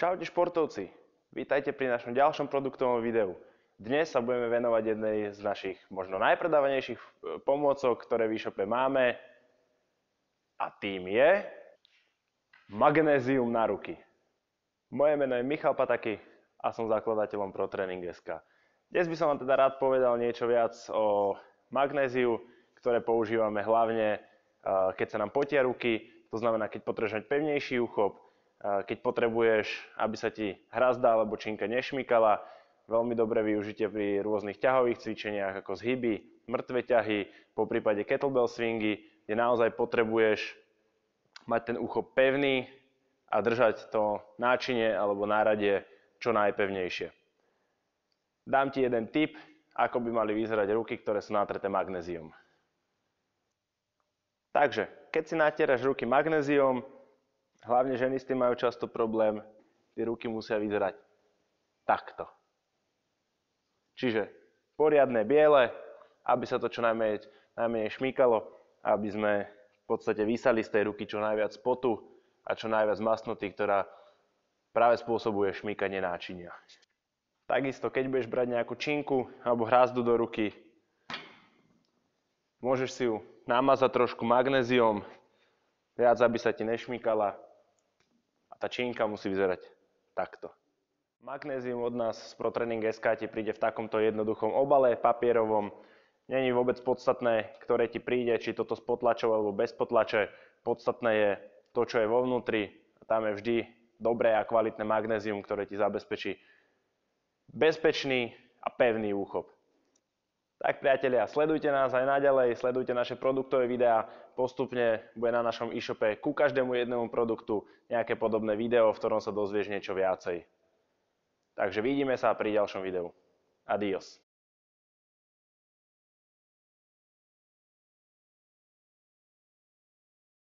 Čaute športovci, vítajte pri našom ďalšom produktovom videu. Dnes sa budeme venovať jednej z našich možno najpredávanejších pomôcok, ktoré v e-shope máme, a tým je magnézium na ruky. Moje meno je Michal Pataky a som zakladateľom ProTraining.sk. Dnes by som vám teda rád povedal niečo viac o magnéziu, ktoré používame hlavne, keď sa nám potia ruky, to znamená, keď potrebuješ mať pevnejší úchop, keď potrebuješ, aby sa ti hrazda alebo činka nešmykala. Veľmi dobré využitie pri rôznych ťahových cvičeniach ako zhyby, mŕtve ťahy, poprípade kettlebell swingy, kde naozaj potrebuješ mať ten úchop pevný a držať to náčinie alebo náradie čo najpevnejšie. Dám ti jeden tip, ako by mali vyzerať ruky, ktoré sú natreté magnéziom. Takže, keď si natieraš ruky magnéziom, hlavne ženy s tým majú často problém, tie ruky musia vyzerať takto. Čiže poriadne biele, aby sa to čo najmenej šmýkalo, aby sme v podstate vysali z tej ruky čo najviac potu a čo najviac masnoty, ktorá práve spôsobuje šmýkanie náčinia. Takisto, keď budeš brať nejakú činku alebo hrazdu do ruky, môžeš si ju namazať trošku magnéziom, viac aby sa ti nešmykala. A tá činka musí vyzerať takto. Magnézium od nás z ProTraining.sk ti príde v takomto jednoduchom obale papierovom. Není vôbec podstatné, ktoré ti príde, či toto s potlačou alebo bez potlače. Podstatné je to, čo je vo vnútri. Tam je vždy dobré a kvalitné magnézium, ktoré ti zabezpečí bezpečný a pevný úchop. Tak priatelia, sledujte nás aj naďalej, sledujte naše produktové videá, postupne bude na našom e-shope ku každému jednému produktu nejaké podobné video, v ktorom sa dozvieš niečo viacej. Takže vidíme sa pri ďalšom videu. Adios.